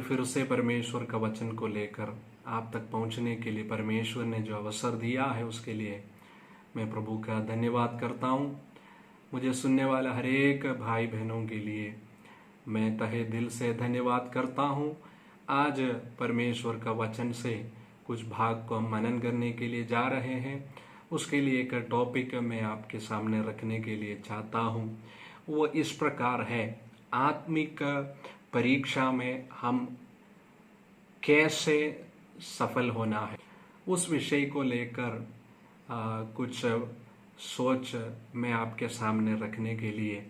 फिर से परमेश्वर का वचन को लेकर आप तक पहुंचने के लिए परमेश्वर ने जो अवसर दिया है उसके लिए मैं प्रभु का धन्यवाद करता हूं। मुझे सुनने वाला हर एक भाई बहनों के लिए मैं तहे दिल से धन्यवाद करता हूं। आज परमेश्वर का वचन से कुछ भाग को हम मनन करने के लिए जा रहे हैं। उसके लिए एक टॉपिक मैं आपके सामने रखने के लिए चाहता हूं। वो इस प्रकार है, आत्मिक परीक्षा में हम कैसे सफल होना है। उस विषय को लेकर कुछ सोच मैं आपके सामने रखने के लिए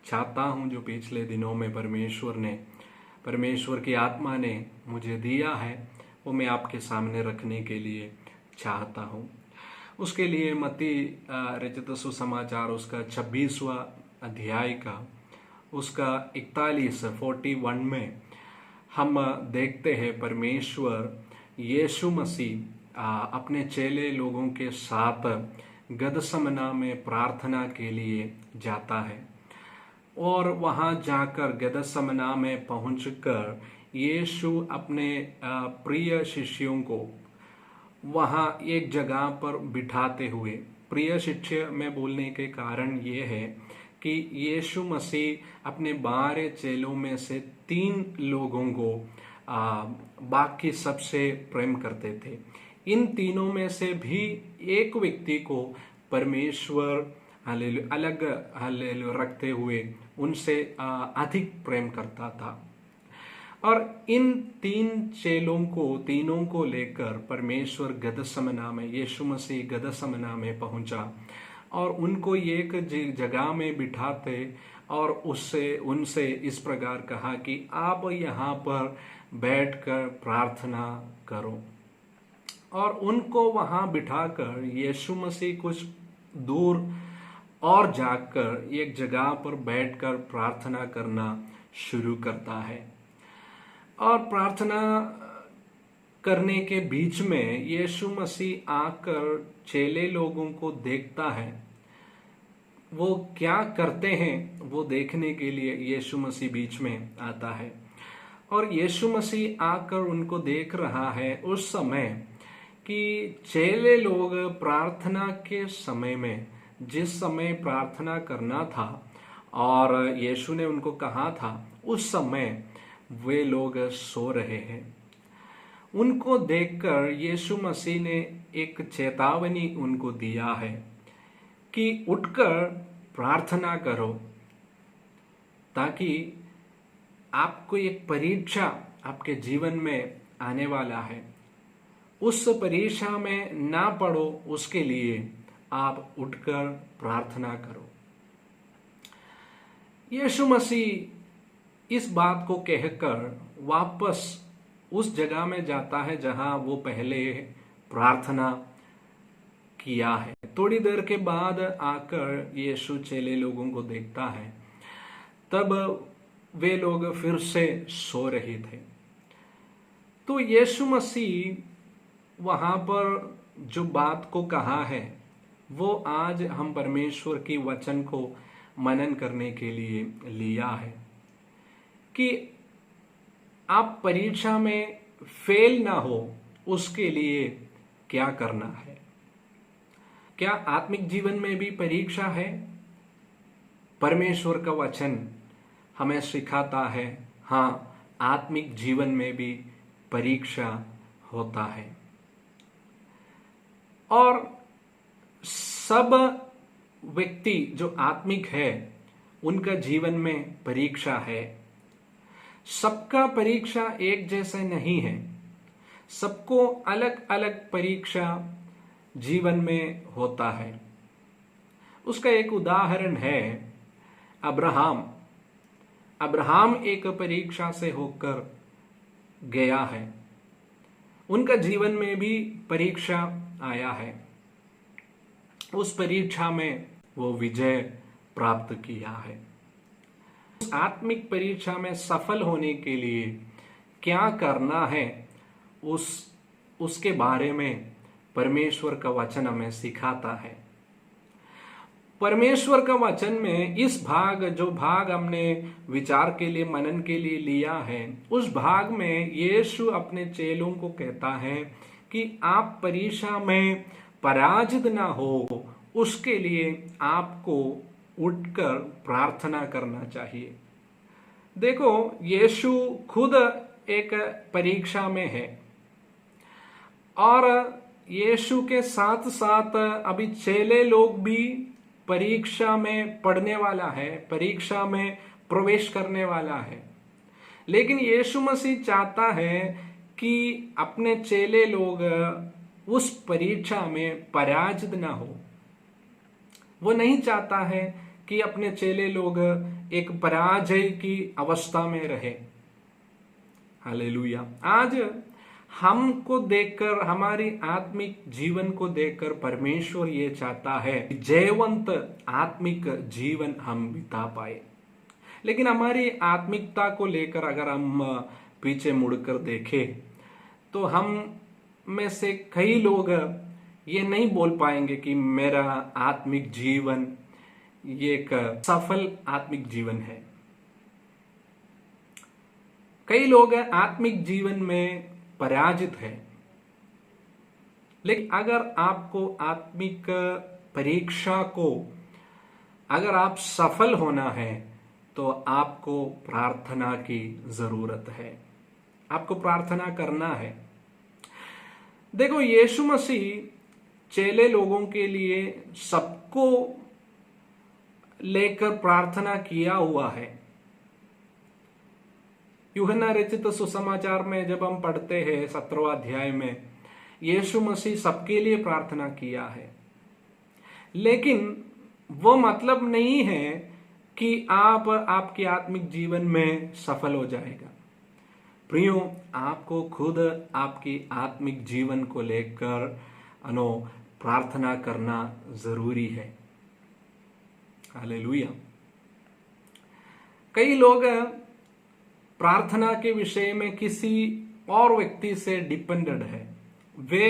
चाहता हूं, जो पिछले दिनों में परमेश्वर की आत्मा ने मुझे दिया है, वो मैं आपके सामने रखने के लिए चाहता हूं। उसके लिए मत्ती रचित सुसमाचार उसका 26वां अध्याय का उसका 41 में हम देखते हैं परमेश्वर यीशु मसीह अपने चेले लोगों के साथ गदसमना में प्रार्थना के लिए जाता है और वहां जाकर गदसमना में पहुंचकर यीशु अपने प्रिय शिष्यों को वहां एक जगह पर बिठाते हुए, प्रिय शिष्य में बोलने के कारण ये है कि यीशु मसीह अपने 12 चेलों में से 3 लोगों को बाकी सबसे प्रेम करते थे। इन तीनों में से भी एक व्यक्ति को परमेश्वर अलग रखते हुए उनसे अधिक प्रेम करता था। और इन 3 चेलों को तीनों को लेकर परमेश्वर गदसमना में, यीशु मसीह गदसमना में पहुंचा और उनको एक जगह में बिठाते और उनसे इस प्रकार कहा कि आप यहाँ पर बैठकर प्रार्थना करो। और उनको वहां बिठाकर यीशु मसीह कुछ दूर और जाकर एक जगह पर बैठकर प्रार्थना करना शुरू करता है। और प्रार्थना करने के बीच में यीशु मसीह आकर चेले लोगों को देखता है। वो क्या करते हैं वो देखने के लिए यीशु मसीह बीच में आता है और यीशु मसीह आकर उनको देख रहा है उस समय कि चेले लोग प्रार्थना के समय में, जिस समय प्रार्थना करना था और यीशु ने उनको कहा था, उस समय वे लोग सो रहे हैं। उनको देखकर यीशु मसीह ने एक चेतावनी उनको दिया है कि उठकर प्रार्थना करो, ताकि आपको एक परीक्षा आपके जीवन में आने वाला है, उस परीक्षा में ना पड़ो, उसके लिए आप उठकर प्रार्थना करो। यीशु मसीह इस बात को कहकर वापस उस जगह में जाता है जहां वो पहले प्रार्थना किया है। थोड़ी देर के बाद आकर यीशु चेले लोगों को देखता है, तब वे लोग फिर से सो रहे थे। तो यीशु मसीह वहां पर जो बात को कहा है वो आज हम परमेश्वर की वचन को मनन करने के लिए लिया है कि आप परीक्षा में फेल ना हो, उसके लिए क्या करना है। क्या आत्मिक जीवन में भी परीक्षा है? परमेश्वर का वचन हमें सिखाता है, हाँ, आत्मिक जीवन में भी परीक्षा होता है। और सब व्यक्ति जो आत्मिक है उनका जीवन में परीक्षा है। सबका परीक्षा एक जैसा नहीं है, सबको अलग अलग परीक्षा जीवन में होता है। उसका एक उदाहरण है अब्राहम। अब्राहम एक परीक्षा से होकर गया है, उनका जीवन में भी परीक्षा आया है। उस परीक्षा में वो विजय प्राप्त किया है। उस आत्मिक परीक्षा में सफल होने के लिए क्या करना है, उसके बारे में परमेश्वर का वचन हमें सिखाता है। परमेश्वर का वचन में इस जो भाग हमने विचार के लिए मनन के लिए लिया है, उस भाग में यीशु अपने चेलों को कहता है कि आप परीक्षा में पराजित ना हो, उसके लिए आपको उठकर प्रार्थना करना चाहिए। देखो, यीशु खुद एक परीक्षा में है और यीशु के साथ साथ अभी चेले लोग भी परीक्षा में पढ़ने वाला है, परीक्षा में प्रवेश करने वाला है। लेकिन यीशु मसीह चाहता है कि अपने चेले लोग उस परीक्षा में पराजित ना हो। वो नहीं चाहता है कि अपने चेले लोग एक पराजय की अवस्था में रहे। हालेलुया। आज हमको देखकर, हमारी आत्मिक जीवन को देखकर परमेश्वर ये चाहता है कि जयवंत आत्मिक जीवन हम बिता पाए। लेकिन हमारी आत्मिकता को लेकर अगर हम पीछे मुड़कर देखें तो हम में से कई लोग ये नहीं बोल पाएंगे कि मेरा आत्मिक जीवन ये एक सफल आत्मिक जीवन है। कई लोग आत्मिक जीवन में पराजित है। लेकिन अगर आपको आत्मिक परीक्षा को अगर आप सफल होना है तो आपको प्रार्थना की जरूरत है, आपको प्रार्थना करना है। देखो, यीशु मसीह चेले लोगों के लिए सबको लेकर प्रार्थना किया हुआ है। यूहन्ना रचित सुसमाचार में जब हम पढ़ते हैं 17वां अध्याय में, यीशु मसीह सबके लिए प्रार्थना किया है। लेकिन वो मतलब नहीं है कि आप आपके आत्मिक जीवन में सफल हो जाएगा। प्रियो, आपको खुद आपकी आत्मिक जीवन को लेकर प्रार्थना करना जरूरी है। हालेलुया। कई लोग प्रार्थना के विषय में किसी और व्यक्ति से डिपेंडेंट है। वे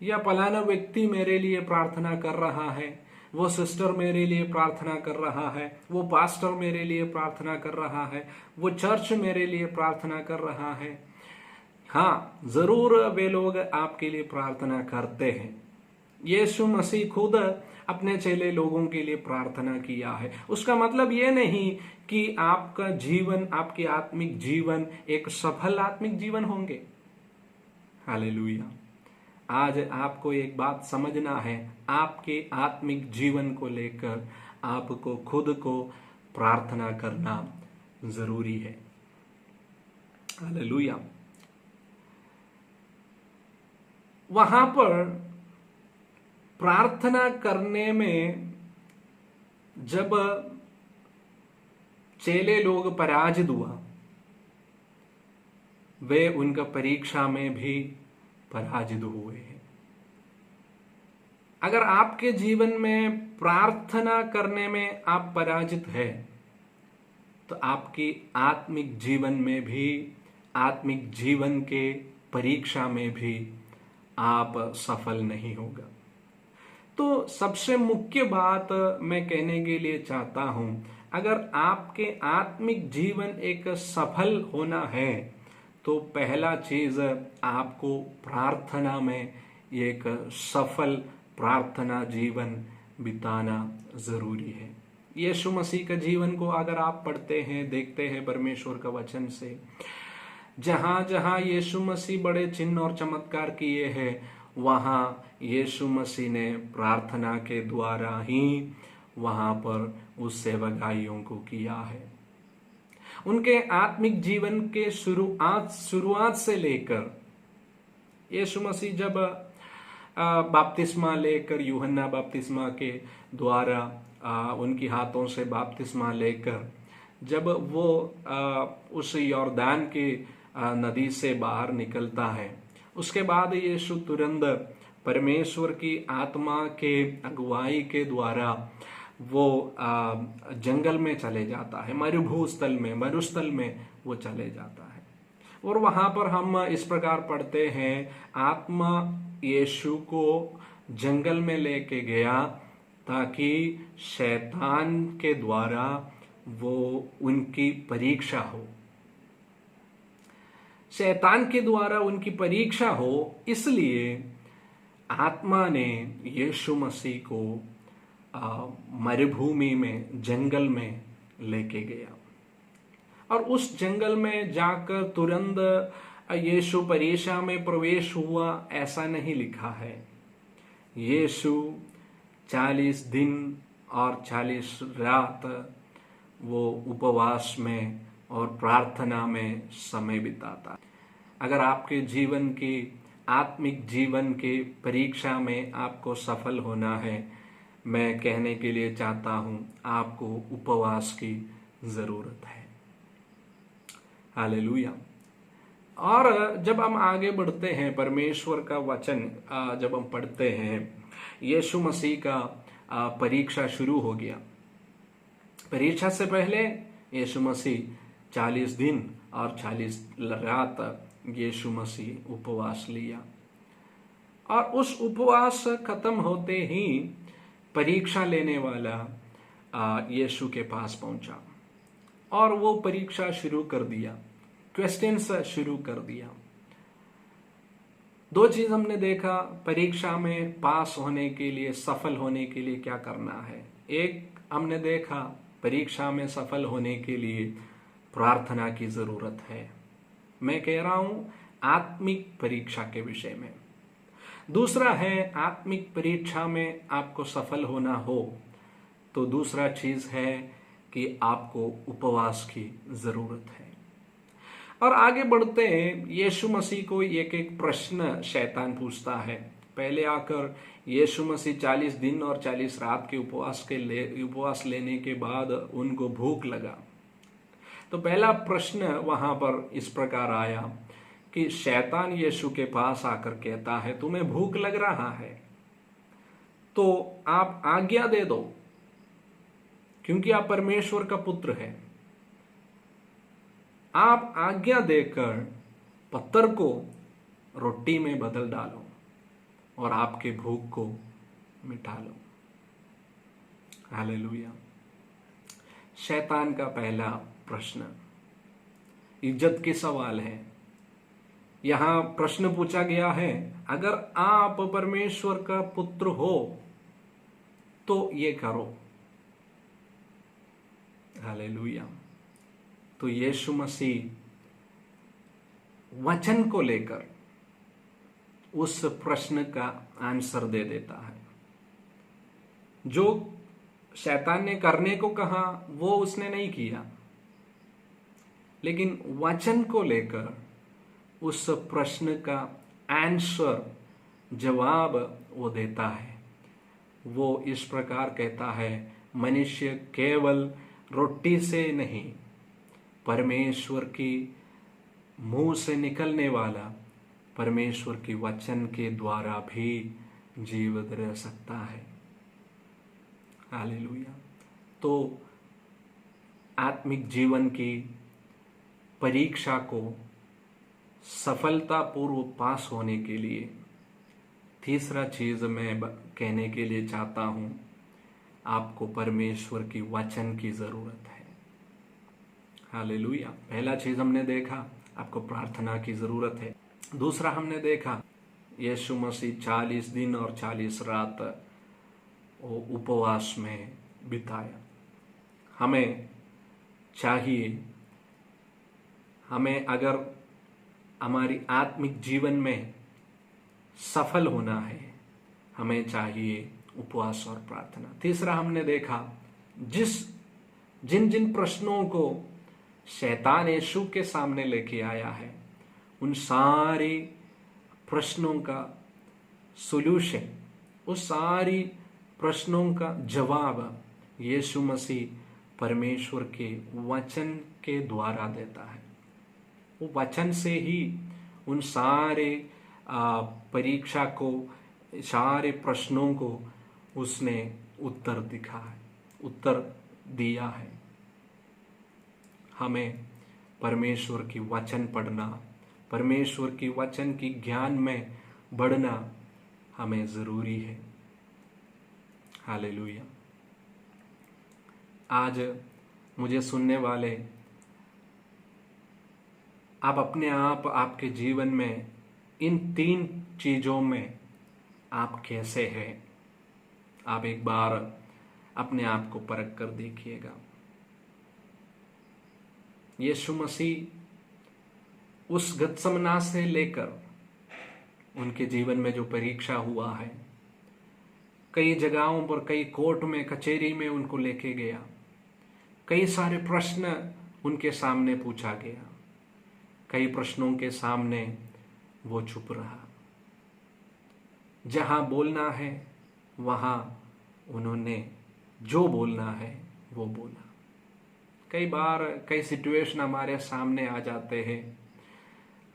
या फलाना व्यक्ति मेरे लिए प्रार्थना कर रहा है, वो सिस्टर मेरे लिए प्रार्थना कर रहा है, वो पास्टर मेरे लिए प्रार्थना कर रहा है, वो चर्च मेरे लिए प्रार्थना कर रहा है। हाँ, जरूर वे लोग आपके लिए प्रार्थना करते हैं। यीशु मसीह खुद अपने चेले लोगों के लिए प्रार्थना किया है। उसका मतलब ये नहीं कि आपका जीवन, आपके आत्मिक जीवन एक सफल आत्मिक जीवन होंगे। हालेलुया। आज आपको एक बात समझना है, आपके आत्मिक जीवन को लेकर आपको खुद को प्रार्थना करना जरूरी है। हालेलुया। वहां पर प्रार्थना करने में जब चेले लोग पराजित हुआ, वे उनका परीक्षा में भी पराजित हुए हैं। अगर आपके जीवन में प्रार्थना करने में आप पराजित है तो आपकी आत्मिक जीवन में भी, आत्मिक जीवन के परीक्षा में भी आप सफल नहीं होगा। तो सबसे मुख्य बात मैं कहने के लिए चाहता हूं, अगर आपके आत्मिक जीवन एक सफल होना है तो पहला चीज आपको प्रार्थना में एक सफल प्रार्थना जीवन बिताना जरूरी है। यीशु मसीह का जीवन को अगर आप पढ़ते हैं, देखते हैं परमेश्वर का वचन से, जहां जहां यीशु मसीह बड़े चिन्ह और चमत्कार किए हैं, वहां यीशु मसीह ने प्रार्थना के द्वारा ही वहां पर उस सेवकाइयों को किया है। उनके आत्मिक जीवन के शुरुआत से लेकर यीशु मसीह जब बपतिस्मा लेकर, यूहन्ना बपतिस्मा के द्वारा उनकी हाथों से बपतिस्मा लेकर जब वो उस यॉर्दान के नदी से बाहर निकलता है, उसके बाद यीशु तुरंत परमेश्वर की आत्मा के अगुवाई के द्वारा वो जंगल में चले जाता है, मरुस्थल में वो चले जाता है। और वहां पर हम इस प्रकार पढ़ते हैं, आत्मा यीशु को जंगल में लेके गया ताकि शैतान के द्वारा वो उनकी परीक्षा हो, शैतान के द्वारा उनकी परीक्षा हो। इसलिए आत्मा ने यीशु मसीह को मरुभूमि में, जंगल में लेके गया, और उस जंगल में जाकर तुरंत यीशु परीक्षा में प्रवेश हुआ, ऐसा नहीं लिखा है। यीशु 40 दिन और 40 रात वो उपवास में और प्रार्थना में समय बिताता। अगर आपके जीवन की, आत्मिक जीवन की परीक्षा में आपको सफल होना है, मैं कहने के लिए चाहता हूं, आपको उपवास की जरूरत है। हालेलुया। और जब हम आगे बढ़ते हैं, परमेश्वर का वचन जब हम पढ़ते हैं, यीशु मसीह का परीक्षा शुरू हो गया। परीक्षा से पहले यीशु मसीह 40 दिन और 40 रात यीशु मसीह उपवास लिया, और उस उपवास खत्म होते ही परीक्षा लेने वाला यीशु के पास पहुंचा, और वो परीक्षा शुरू कर दिया, क्वेश्चंस शुरू कर दिया। दो चीज हमने देखा परीक्षा में पास होने के लिए, सफल होने के लिए क्या करना है। एक हमने देखा परीक्षा में सफल होने के लिए प्रार्थना की जरूरत है। मैं कह रहा हूं आत्मिक परीक्षा के विषय में। दूसरा है, आत्मिक परीक्षा में आपको सफल होना हो तो दूसरा चीज है कि आपको उपवास की जरूरत है। और आगे बढ़ते हैं, यीशु मसीह को एक एक प्रश्न शैतान पूछता है। पहले आकर यीशु मसीह 40 दिन और 40 रात के उपवास लेने के बाद उनको भूख लगा। तो पहला प्रश्न वहां पर इस प्रकार आया कि शैतान यीशु के पास आकर कहता है, तुम्हें भूख लग रहा है तो आप आज्ञा दे दो, क्योंकि आप परमेश्वर का पुत्र है। आप आज्ञा देकर पत्थर को रोटी में बदल डालो और आपके भूख को मिटा लो। हालेलुया। शैतान का पहला प्रश्न इज्जत के सवाल है। यहां प्रश्न पूछा गया है, अगर आप परमेश्वर का पुत्र हो तो ये करो। हालेलुया। तो यीशु मसीह वचन को लेकर उस प्रश्न का आंसर दे देता है। जो शैतान ने करने को कहा वो उसने नहीं किया, लेकिन वचन को लेकर उस प्रश्न का आंसर, जवाब वो देता है। वो इस प्रकार कहता है, मनुष्य केवल रोटी से नहीं, परमेश्वर की मुंह से निकलने वाला परमेश्वर के वचन के द्वारा भी जीवित रह सकता है। हालेलुया। तो आत्मिक जीवन की परीक्षा को सफलतापूर्वक पास होने के लिए तीसरा चीज मैं कहने के लिए चाहता हूं, आपको परमेश्वर की वचन की जरूरत है। हालेलुया। पहला चीज हमने देखा, आपको प्रार्थना की जरूरत है। दूसरा हमने देखा, यीशु मसीह 40 दिन और 40 रात उपवास में बिताया। हमें चाहिए, हमें अगर हमारी आत्मिक जीवन में सफल होना है, हमें चाहिए उपवास और प्रार्थना। तीसरा हमने देखा, जिन जिन प्रश्नों को शैतान यीशु के सामने लेके आया है, उन सारे प्रश्नों का सॉल्यूशन, उस सारी प्रश्नों का जवाब यीशु मसीह परमेश्वर के वचन के द्वारा देता है। वो वचन से ही उन सारे परीक्षा को, सारे प्रश्नों को उसने उत्तर दिया है। हमें परमेश्वर की वचन पढ़ना, परमेश्वर की वचन की ज्ञान में बढ़ना हमें जरूरी है। हालेलुया। आज मुझे सुनने वाले, आप अपने आप आपके जीवन में इन 3 चीजों में आप कैसे हैं, आप एक बार अपने आप को परख कर देखिएगा। यीशु मसीह उस गत्समना से लेकर उनके जीवन में जो परीक्षा हुआ है, कई जगहों पर, कई कोर्ट में, कचहरी में उनको लेके गया, कई सारे प्रश्न उनके सामने पूछा गया, कई प्रश्नों के सामने वो चुप रहा। जहां बोलना है वहां उन्होंने जो बोलना है वो बोला। कई बार कई सिचुएशन हमारे सामने आ जाते हैं,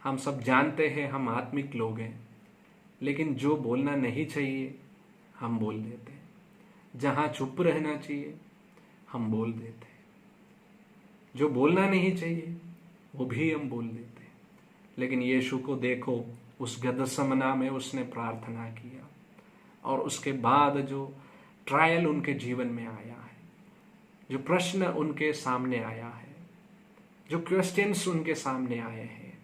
हम सब जानते हैं हम आत्मिक लोग हैं, लेकिन जो बोलना नहीं चाहिए हम बोल देते हैं। जहां चुप रहना चाहिए हम बोल देते हैं। जो बोलना नहीं चाहिए वो भी हम बोल देते हैं। लेकिन यीशु को देखो, उस गदसमना में उसने प्रार्थना किया, और उसके बाद जो ट्रायल उनके जीवन में आया है, जो प्रश्न उनके सामने आया है, जो क्वेश्चंस उनके सामने आए हैं,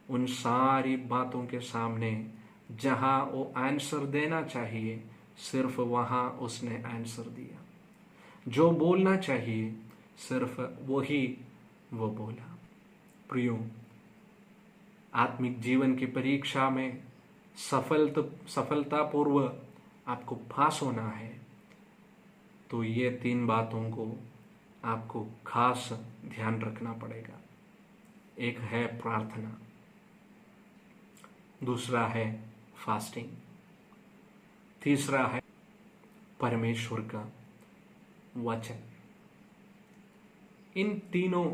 उन सारी बातों के सामने जहां वो आंसर देना चाहिए सिर्फ वहां उसने आंसर दिया। जो बोलना चाहिए सिर्फ वही वो बोला। प्रियो, आत्मिक जीवन की परीक्षा में सफलतापूर्वक आपको पास होना है तो ये 3 बातों को आपको खास ध्यान रखना पड़ेगा। एक है प्रार्थना, दूसरा है फास्टिंग, तीसरा है परमेश्वर का वचन। इन तीनों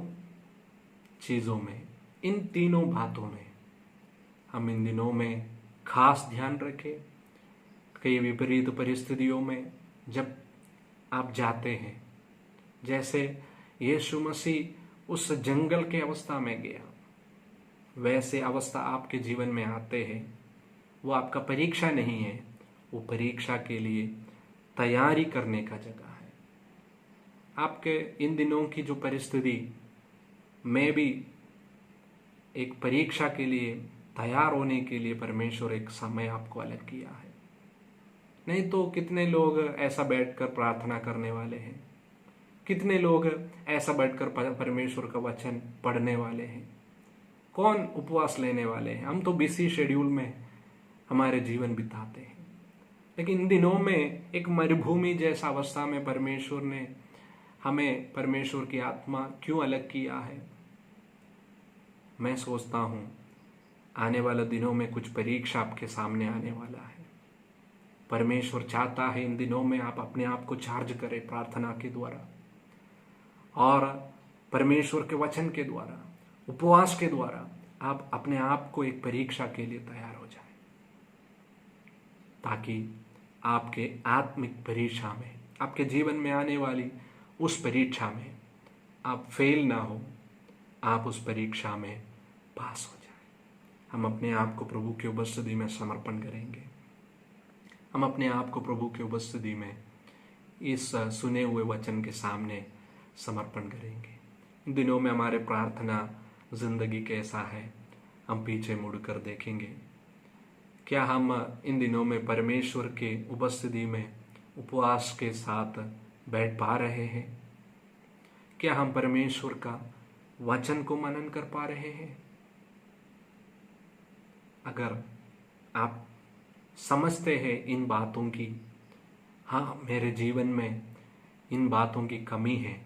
चीजों में, इन तीनों बातों में हम इन दिनों में खास ध्यान रखें। कई विपरीत परिस्थितियों में जब आप जाते हैं, जैसे यीशु मसीह उस जंगल के अवस्था में गया, वैसे अवस्था आपके जीवन में आते हैं। वो आपका परीक्षा नहीं है, वो परीक्षा के लिए तैयारी करने का जगह है। आपके इन दिनों की जो परिस्थिति में भी एक परीक्षा के लिए तैयार होने के लिए परमेश्वर एक समय आपको अलग किया है। नहीं तो कितने लोग ऐसा बैठकर प्रार्थना करने वाले हैं, कितने लोग ऐसा बैठकर परमेश्वर का वचन पढ़ने वाले हैं, कौन उपवास लेने वाले हैं। हम तो बिजी शेड्यूल में हमारे जीवन बिताते हैं, लेकिन इन दिनों में एक मरुभूमि जैसा अवस्था में परमेश्वर ने हमें, परमेश्वर की आत्मा क्यों अलग किया है। मैं सोचता हूं आने वाले दिनों में कुछ परीक्षा आपके सामने आने वाला है। परमेश्वर चाहता है इन दिनों में आप अपने आप को चार्ज करें प्रार्थना के द्वारा, और परमेश्वर के वचन के द्वारा, उपवास के द्वारा आप अपने आप को एक परीक्षा के लिए तैयार हो जाए, ताकि आपके आत्मिक परीक्षा में, आपके जीवन में आने वाली उस परीक्षा में आप फेल ना हो, आप उस परीक्षा में पास हो जाए। हम अपने आप को प्रभु की उपस्थिति में समर्पण करेंगे। हम अपने आप को प्रभु की उपस्थिति में इस सुने हुए वचन के सामने समर्पण करेंगे। इन दिनों में हमारे प्रार्थना जिंदगी कैसा है, हम पीछे मुड़कर देखेंगे। क्या हम इन दिनों में परमेश्वर के उपस्थिति में उपवास के साथ बैठ पा रहे हैं? क्या हम परमेश्वर का वचन को मनन कर पा रहे हैं? अगर आप समझते हैं इन बातों की, हाँ मेरे जीवन में इन बातों की कमी है,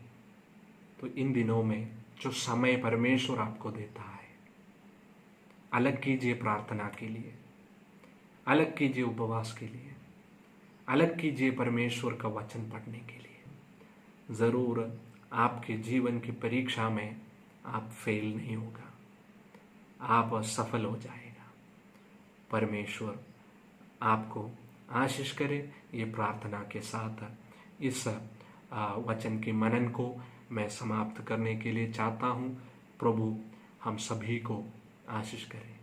तो इन दिनों में जो समय परमेश्वर आपको देता है, अलग कीजिए प्रार्थना के लिए, अलग कीजिए उपवास के लिए, अलग कीजिए परमेश्वर का वचन पढ़ने के लिए। जरूर आपके जीवन की परीक्षा में आप फेल नहीं होगा, आप सफल हो जाएगा। परमेश्वर आपको आशीष करे। ये प्रार्थना के साथ इस वचन के मनन को मैं समाप्त करने के लिए चाहता हूँ। प्रभु हम सभी को आशीष करे।